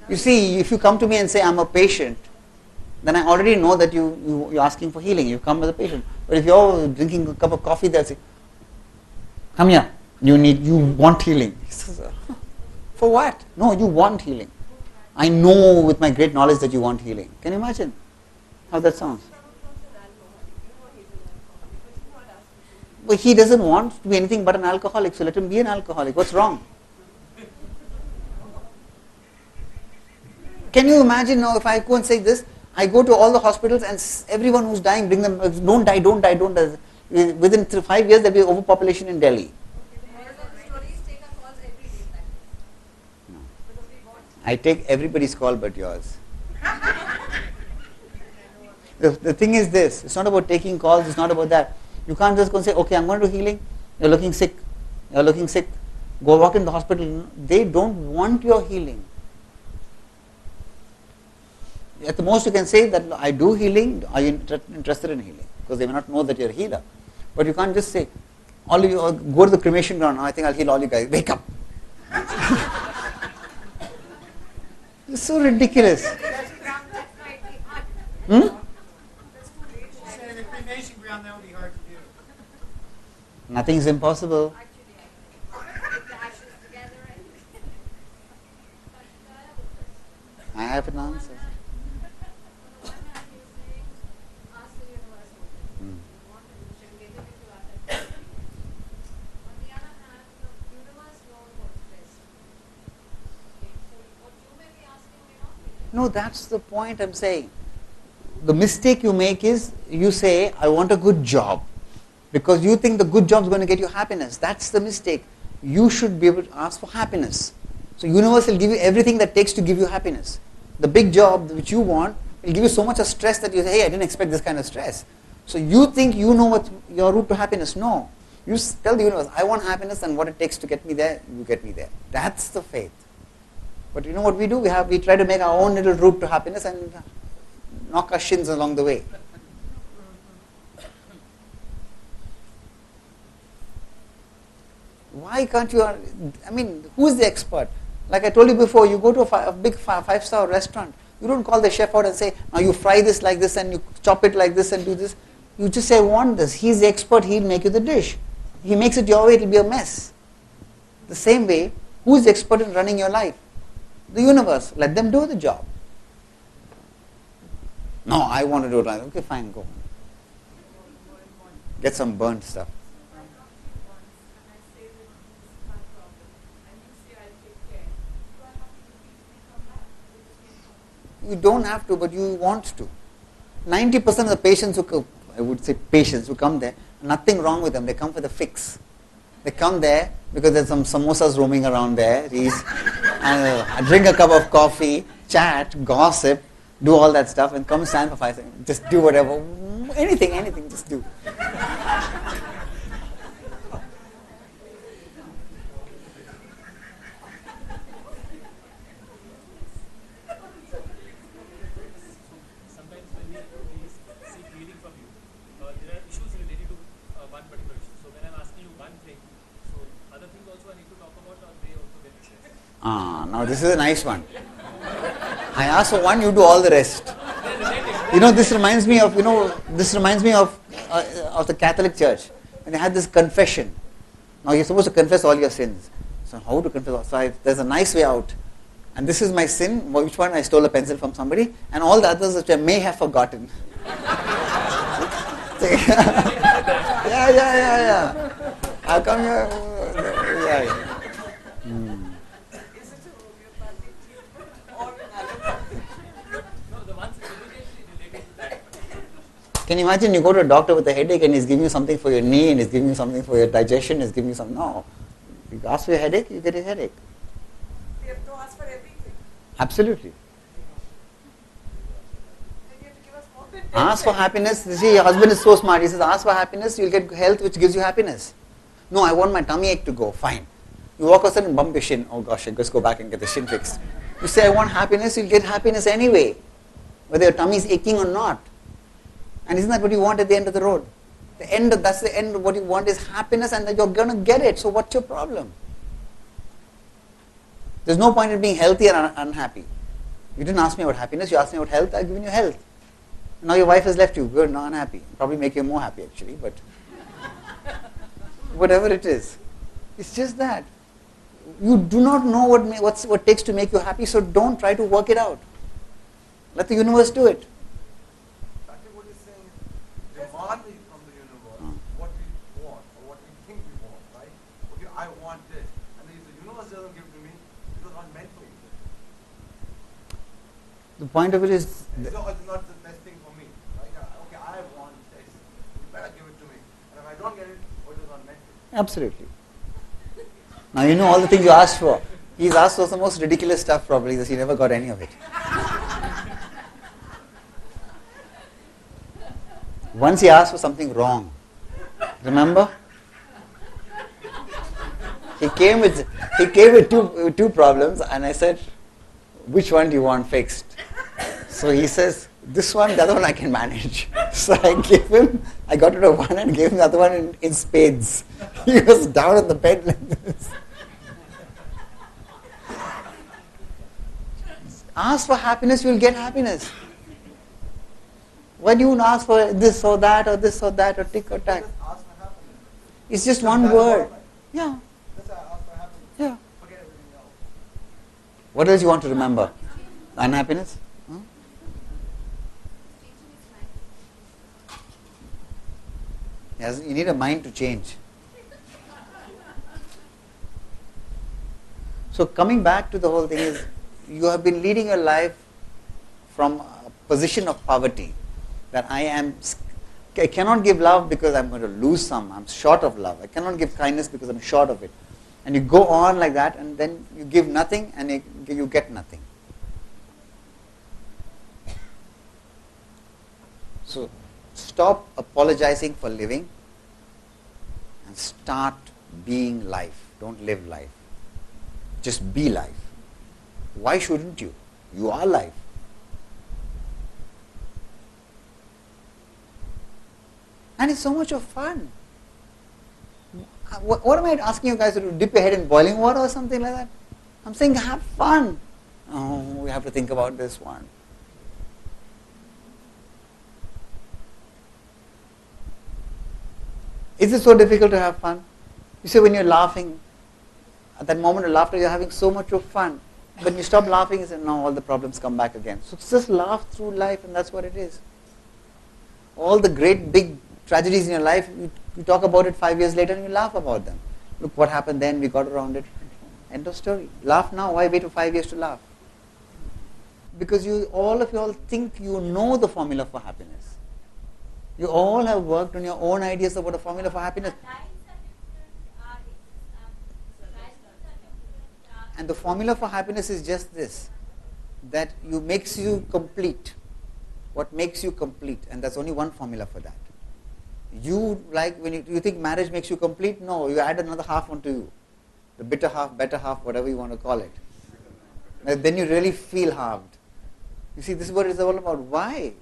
You see, if you come to me and say I'm a patient, then I already know that you're asking for healing. You come as a patient. But if you're drinking a cup of coffee, they'll say, come here, you want healing. He says, for what? No, you want healing. I know with my great knowledge that you want healing. Can you imagine how that sounds? But he doesn't want to be anything but an alcoholic, so let him be an alcoholic. What's wrong? Can you imagine now if I go and say this, I go to all the hospitals and everyone who's dying, bring them, don't die. Within 5 years there will be overpopulation in Delhi. No. I take everybody's call but yours. The thing is this, it's not about taking calls, it's not about that. You can't just go and say, okay, I'm going to do healing, you're looking sick, go walk in the hospital. They don't want your healing. At the most you can say that I do healing, are you interested in healing? Because they may not know that you're a healer. But you can't just say, all of you go to the cremation ground, I think I'll heal all you guys, wake up. It's so ridiculous. Nothing's impossible. I have an answer. No, that's the point I'm saying. The mistake you make is you say, I want a good job. Because you think the good job is going to get you happiness. That's the mistake. You should be able to ask for happiness. So universe will give you everything that takes to give you happiness. The big job which you want will give you so much of stress that you say, hey, I didn't expect this kind of stress. So you think you know what your route to happiness. No. You tell the universe, I want happiness and what it takes to get me there, you get me there. That's the faith. But you know what we do? We try to make our own little route to happiness and knock our shins along the way. Why can't you, who is the expert? Like I told you before, you go to a big five-star restaurant, you don't call the chef out and say, now you fry this like this and you chop it like this and do this. You just say, I want this. He's the expert, he'll make you the dish. He makes it your way, it'll be a mess. The same way, who is the expert in running your life? The universe. Let them do the job. No, I want to do it like that. Okay, fine, go. Get some burnt stuff. You don't have to, but you want to. 90% of the patients who come, I would say patients who come there, nothing wrong with them. They come for the fix. They come there because there's some samosas roaming around there. Drink a cup of coffee, chat, gossip, do all that stuff, and come stand for 5 seconds. Just do whatever, anything, just do. Now this is a nice one. I ask for one, you do all the rest. This reminds me of the Catholic Church. When they had this confession. Now you're supposed to confess all your sins. So how to confess? So there's a nice way out. And this is my sin, which one? I stole a pencil from somebody, and all the others which I may have forgotten. Yeah. I'll come here. Yeah. Can you imagine you go to a doctor with a headache and he's giving you something for your knee and he's giving you something for your digestion, he's giving you something? No. You ask for your headache, you get a headache. You have to ask for everything. Absolutely. And you have to give us more than Ask for happiness. You see, your husband is so smart. He says, ask for happiness, you'll get health which gives you happiness. No, I want my tummy ache to go. Fine. You walk outside and bump your shin. Oh gosh, I just go back and get the shin fixed. You say, I want happiness, you'll get happiness anyway. Whether your tummy is aching or not. And isn't that what you want at the end of the road? That's the end of what you want is happiness, and that you're going to get it. So what's your problem? There's no point in being healthy and unhappy. You didn't ask me about happiness, you asked me about health, I've given you health. Now your wife has left you, good, now unhappy. Probably make you more happy actually, but whatever it is. It's just that. You do not know what takes to make you happy, so don't try to work it out. Let the universe do it. Exactly what he's saying is demanding from the universe what we want or what we think we want, right? Okay, I want this. And if the universe doesn't give to me, it was not meant for me. The point of it is, It's not the best thing for me. Right? Okay, I want this. You better give it to me. And if I don't get it, it was not meant for me. absolutely. Now you know all the things you asked for. He's asked for the most ridiculous stuff probably, because he never got any of it. Once he asked for something wrong. Remember? He came with two problems, and I said, which one do you want fixed? So he says, this one, the other one I can manage. So I got rid of one and gave him the other one in spades. He was down on the bed like this. Ask for happiness, you will get happiness. Why do you ask for this or that or this or that or tick or tack? Just ask for happiness. It's just one word. Yeah, That's why I ask for happiness. yeah. Forget everything else. What else you want to remember? Unhappiness? Huh? Yes, you need a mind to change. So coming back to the whole thing is, you have been leading your life from a position of poverty. That I cannot give love because I'm going to lose some. I'm short of love. I cannot give kindness because I'm short of it. And you go on like that, and then you give nothing and you get nothing. So stop apologizing for living and start being life. Don't live life. Just be life. Why shouldn't you? You are life. And it's so much of fun. What am I asking you guys to do? Dip your head in boiling water or something like that? I'm saying have fun. Oh, we have to think about this one. Is it so difficult to have fun? You see, when you're laughing, at that moment of laughter, you're having so much of fun. When you stop laughing, you say, no, all the problems come back again. So just laugh through life, and that's what it is. All the great big tragedies in your life, you talk about it 5 years later and you laugh about them. Look what happened then, we got around it. End of story. Laugh now, why wait for 5 years to laugh? Because all of you all think you know the formula for happiness. You all have worked on your own ideas about a formula for happiness. And the formula for happiness is just this, that makes you complete. What makes you complete, and there's only one formula for that. You when you think marriage makes you complete, no, you add another half onto you. The bitter half, better half, whatever you want to call it. Then you really feel halved. You see, this is what it's all about. Why?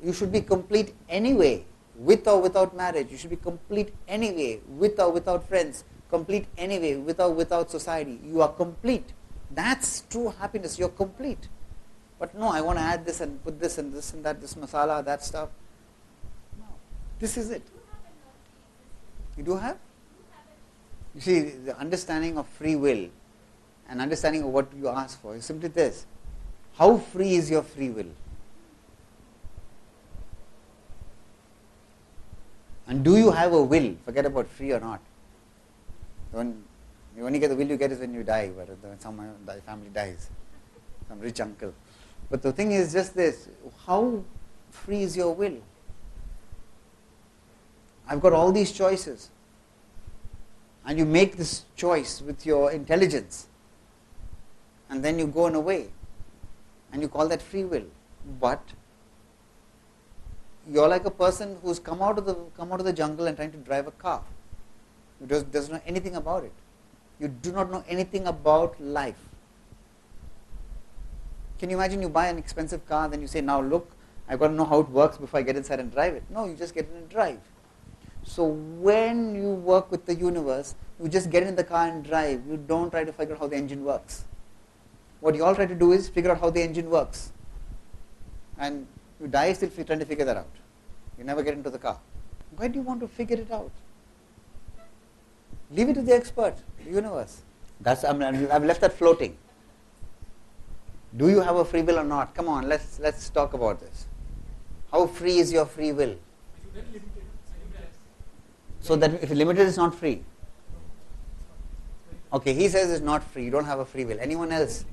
You should be complete anyway, with or without marriage. You should be complete anyway, with or without friends. Complete anyway, with or without society. You are complete. That's true happiness. You're complete. But no, I want to add this and put this and this and that, this masala, that stuff. No. This is it. You do have? You see, the understanding of free will and understanding of what you ask for is simply this. How free is your free will? And do you have a will? Forget about free or not. You only get the will you get is when you die, but when someone the family dies, some rich uncle. But the thing is just this, how free is your will? I've got all these choices. And you make this choice with your intelligence. And then you go on away. And you call that free will. But you're like a person who's come out of the jungle and trying to drive a car. Who doesn't know anything about it. You do not know anything about life. Can you imagine you buy an expensive car, then you say, now look, I've got to know how it works before I get inside and drive it. No, you just get in and drive. So when you work with the universe, you just get in the car and drive. You don't try to figure out how the engine works. What you all try to do is figure out how the engine works. And you die still trying to figure that out. You never get into the car. Why do you want to figure it out? Leave it to the expert, the universe. I've left that floating. Do you have a free will or not? Come on, let's talk about this. How free is your free will? So that if limited is not free. Okay, he says it's not free. You don't have a free will. Anyone else?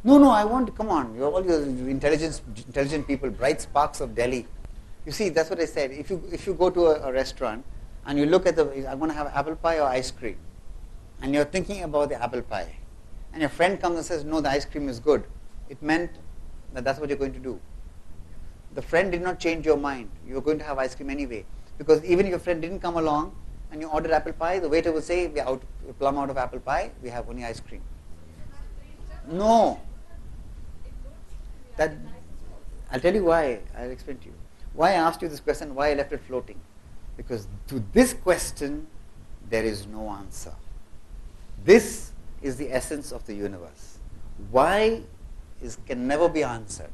No, I want to, come on. You're all your intelligent people, bright sparks of Delhi. You see, that's what I said. If you go to a restaurant and you look at I'm going to have apple pie or ice cream, and you're thinking about the apple pie, and your friend comes and says, no, the ice cream is good, it meant that that's what you're going to do. The friend did not change your mind. You're going to have ice cream anyway. Because even if your friend didn't come along and you ordered apple pie, the waiter would say, we're plum out of apple pie, we have only ice cream. No. I'll tell you why. I'll explain to you. Why I asked you this question, why I left it floating. Because to this question, there is no answer. This is the essence of the universe. Why can never be answered.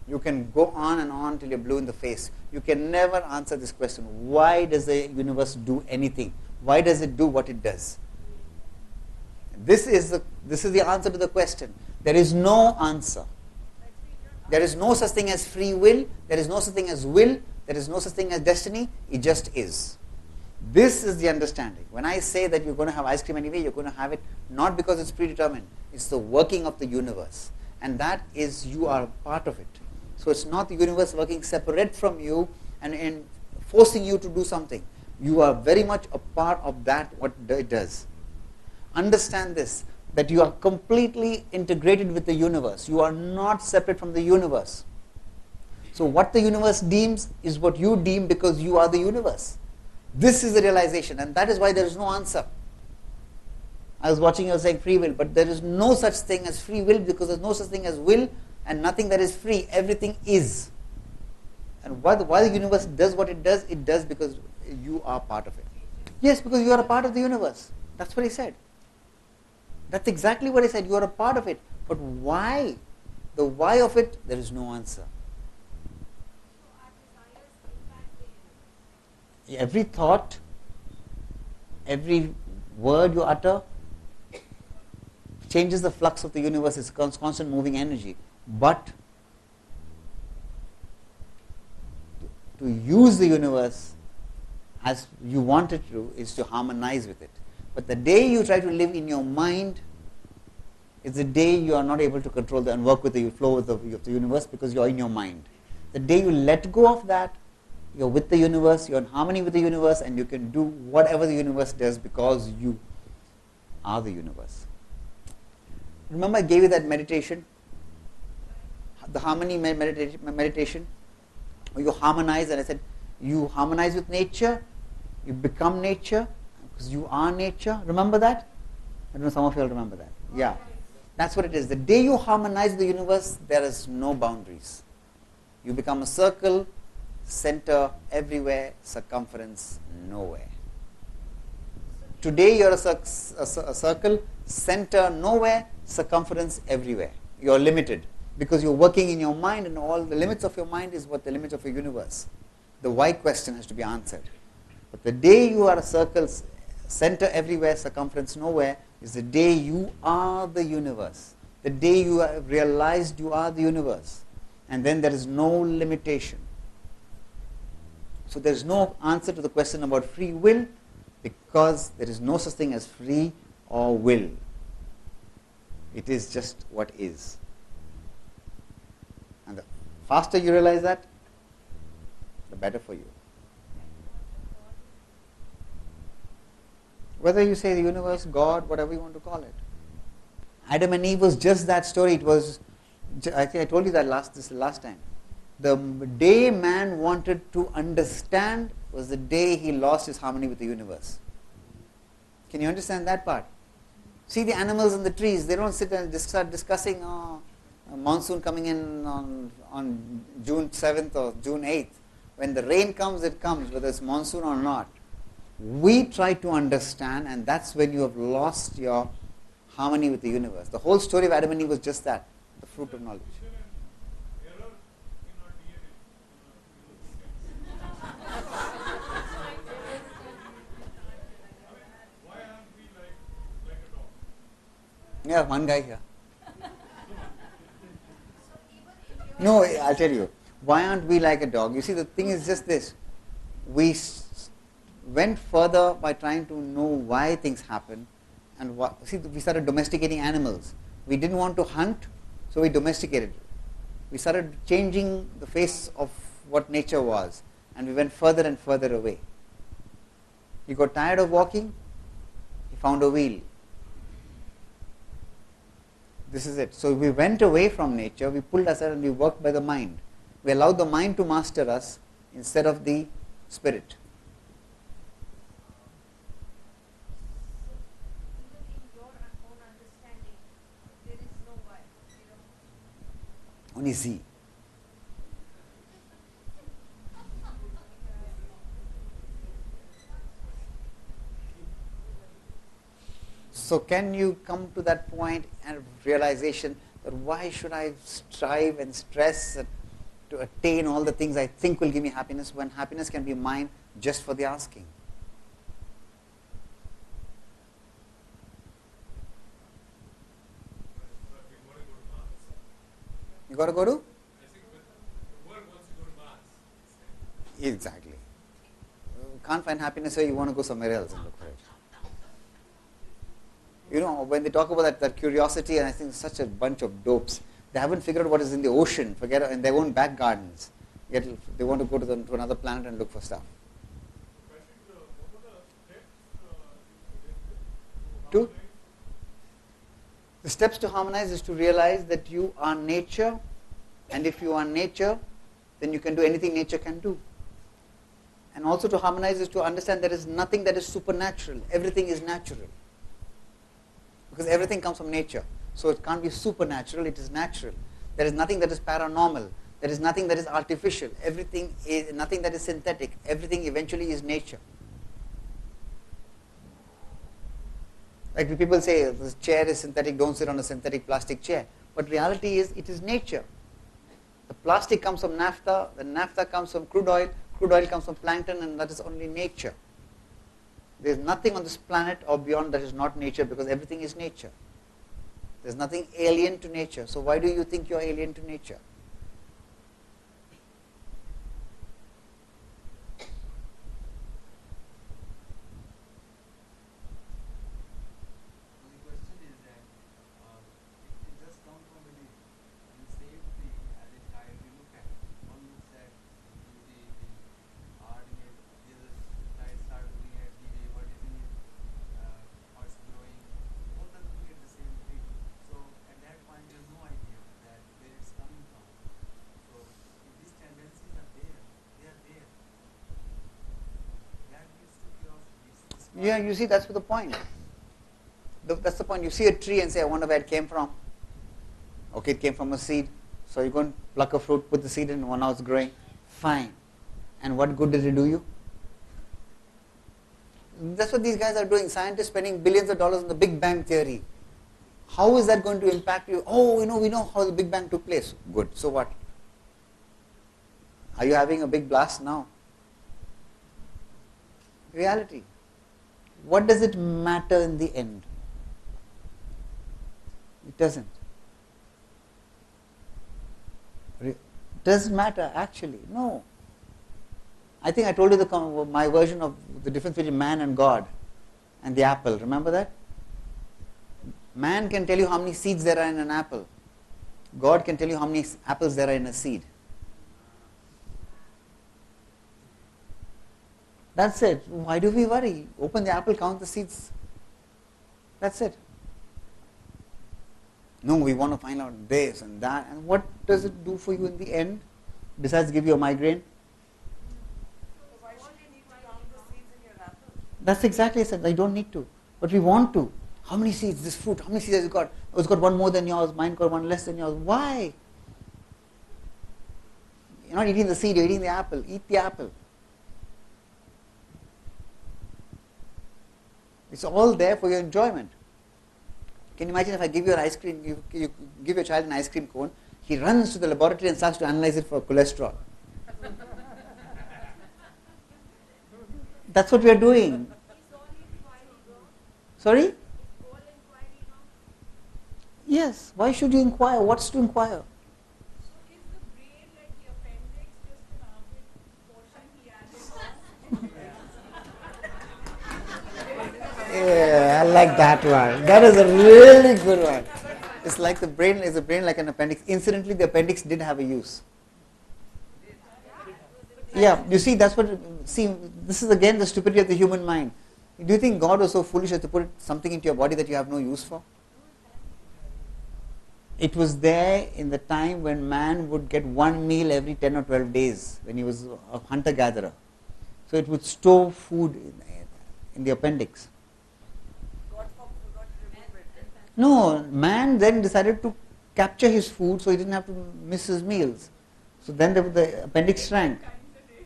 You can go on and on till you're blue in the face. You can never answer this question. Why does the universe do anything? Why does it do what it does? This is the answer to the question. There is no answer. There is no such thing as free will. There is no such thing as will. There is no such thing as destiny. It just is. This is the understanding. When I say that you're going to have ice cream anyway, you're going to have it not because it's predetermined. It's the working of the universe. And that is, you are part of it. So it's not the universe working separate from you and forcing you to do something. You are very much a part of that, what it does. Understand this, that you are completely integrated with the universe. You are not separate from the universe. So what the universe deems is what you deem because you are the universe. This is the realization, and that is why there is no answer. I was watching you saying free will, but there is no such thing as free will because there is no such thing as will and nothing that is free. Everything is. And why the universe does what it does because you are part of it. Yes, because you are a part of the universe. That's what he said. That's exactly what he said. You are a part of it. But why? The why of it, there is no answer. Every thought, every word you utter changes the flux of the universe. It's constant moving energy. But to use the universe as you want it to is to harmonize with it. But the day you try to live in your mind is the day you are not able to control and work with the flow of the universe because you are in your mind. The day you let go of that, you're with the universe, you're in harmony with the universe, and you can do whatever the universe does because you are the universe. Remember I gave you that meditation, the harmony meditation, where you harmonize, and I said you harmonize with nature, you become nature, because you are nature. Remember that? I don't know, some of you will remember that. Yeah. That's what it is. The day you harmonize with the universe, there is no boundaries. You become a circle, center everywhere, circumference nowhere. Today you are a circle, center nowhere, circumference everywhere. You are limited because you are working in your mind, and all the limits of your mind is what the limits of your universe. The why question has to be answered. But the day you are a circle, center everywhere, circumference nowhere, is the day you are the universe. The day you have realized you are the universe. And then there is no limitation. So there is no answer to the question about free will because there is no such thing as free or will. It is just what is. And the faster you realize that, the better for you. Whether you say the universe, God, whatever you want to call it. Adam and Eve was just that story. It was, I think I told you that last time. The day man wanted to understand was the day he lost his harmony with the universe. Can you understand that part? See the animals and the trees, they don't sit and start discussing a monsoon coming in on June 7th or June 8th. When the rain comes, it comes, whether it's monsoon or not. We try to understand, and that's when you have lost your harmony with the universe. The whole story of Adam and Eve was just that, the fruit of knowledge. Error in our DNA. Why aren't we like a dog? Yeah, one guy here. No, I'll tell you. Why aren't we like a dog? You see, the thing is just this. We went further by trying to know why things happen. And we started domesticating animals. We didn't want to hunt, so we domesticated it. We started changing the face of what nature was. And we went further and further away. He got tired of walking. He found a wheel. This is it. So we went away from nature, we pulled aside and we worked by the mind. We allowed the mind to master us instead of the spirit. Even in your own understanding, there is no why. Only Z. So can you come to that point and realization that why should I strive and stress to attain all the things I think will give me happiness when happiness can be mine just for the asking? But we want to go to Mars. You got to go to? I think the world wants to go to Mars. Exactly. You can't find happiness here, you want to go somewhere else and look for it. You know, when they talk about that curiosity, and I think it's such a bunch of dopes, they haven't figured out what is in the ocean, forget in their own back gardens. Yet they want to go to another planet and look for stuff. What are the steps To? The steps to harmonize is to realize that you are nature, and if you are nature, then you can do anything nature can do. And also to harmonize is to understand there is nothing that is supernatural. Everything is natural. Because everything comes from nature. So it can't be supernatural, it is natural. There is nothing that is paranormal. There is nothing that is artificial. Everything is nothing that is synthetic. Everything eventually is nature. Like when people say this chair is synthetic, don't sit on a synthetic plastic chair. But reality is it is nature. The plastic comes from naphtha, the naphtha comes from crude oil comes from plankton, and that is only nature. There is nothing on this planet or beyond that is not nature, because everything is nature. There is nothing alien to nature. So why do you think you are alien to nature? The question is that it just comes from within. And the same thing as a child you look at. One looks at the art in it, the other child starts looking at the way what is in it, how it's growing. Both are looking at the same thing. So at that point there's no idea that where it's coming from. So if these tendencies are there, they are there. That leads to curiosity. Yeah, you see, that's the point. That's the point. You see a tree and say, I wonder where it came from. Okay, it came from a seed. So you go and pluck a fruit, put the seed in, one now it's growing. Fine. And what good did it do you? That's what these guys are doing. Scientists spending billions of dollars on the Big Bang theory. How is that going to impact you? Oh, we know how the Big Bang took place. Good. So what? Are you having a big blast now? Reality. What does it matter in the end? It doesn't. Does it matter actually? No. I think I told you my version of the difference between man and God and the apple. Remember that? Man can tell you how many seeds there are in an apple. God can tell you how many apples there are in a seed. That's it. Why do we worry? Open the apple, count the seeds. That's it. No, we want to find out this and that. And what does it do for you in the end? Besides give you a migraine? So why should you need to count the seeds in your apple? That's exactly it. I don't need to. But we want to. How many seeds? This fruit, how many seeds has it got? Oh, it's got one more than yours. Mine got one less than yours. Why? You're not eating the seed, you're eating the apple. Eat the apple. It's all there for your enjoyment. Can you imagine if I give you an ice cream, you give your child an ice cream cone, he runs to the laboratory and starts to analyze it for cholesterol. That's what we are doing. It's all inquiry, no? Sorry? It's all inquiry, no? Yes. Why should you inquire? What's to inquire? So is the brain like the appendix, just an armpit portion he added on? Yeah, I like that one. That is a really good one. It's like the brain is a brain like an appendix. Incidentally, the appendix did have a use. Yeah, you see, that's what. See, this is again the stupidity of the human mind. Do you think God was so foolish as to put something into your body that you have no use for? It was there in the time when man would get one meal every 10 or 12 days when he was a hunter-gatherer. So it would store food in the appendix. God forgot to remove it. No, man then decided to capture his food so he didn't have to miss his meals. So then the appendix shrank. Times a day.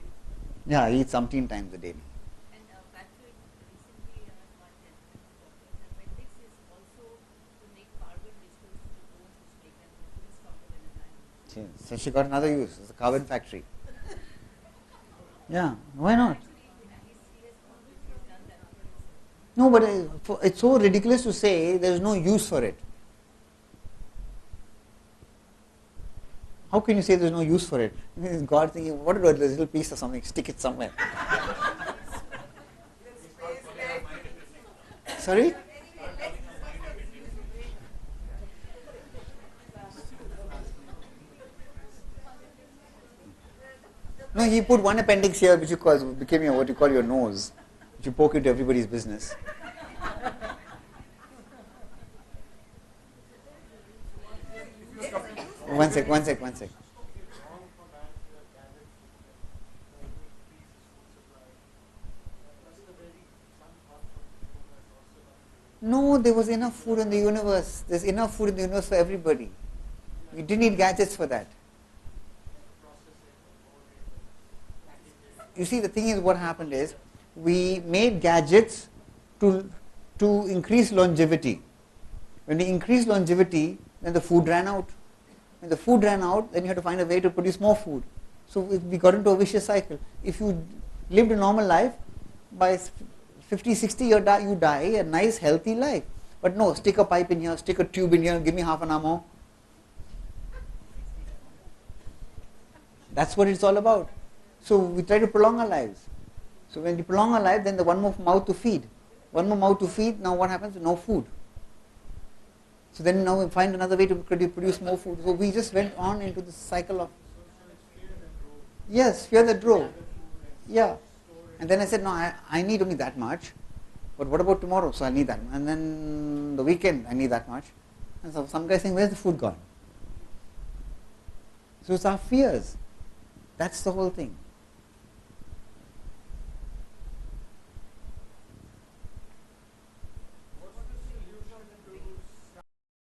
Yeah, he eats umpteen times a day. And actually, recently, one the appendix is also to make carbon crystals to the bones which make them even stronger than a diamond. So she got another use. It's a carbon factory. Yeah, why not? He has always done that for himself. No, but it's so ridiculous to say there is no use for it. How can you say there is no use for it? God thinking, what about this little piece of something, stick it somewhere. Sorry? No, he put one appendix here which became what you call your nose, which you poke into everybody's business. One sec. No, there was enough food in the universe. There's enough food in the universe for everybody. We didn't need gadgets for that. You see, the thing is, what happened is, we made gadgets to increase longevity. When we increased longevity, then the food ran out. When the food ran out, then you had to find a way to produce more food. So we got into a vicious cycle. If you lived a normal life, by 50, 60 you die a nice healthy life. But no, stick a pipe in here, stick a tube in here, give me half an hour more. That's what it's all about. So we try to prolong our lives. So when we prolong our life, then the one more mouth to feed. One more mouth to feed, now what happens? No food. So then now we find another way to produce more food. So we just went on into this cycle of... Yes, fear that drove. Yeah. And then I said, no, I need only that much. But what about tomorrow? So I need that. And then the weekend, I need that much. And so some guy saying, where's the food gone? So it's our fears. That's the whole thing.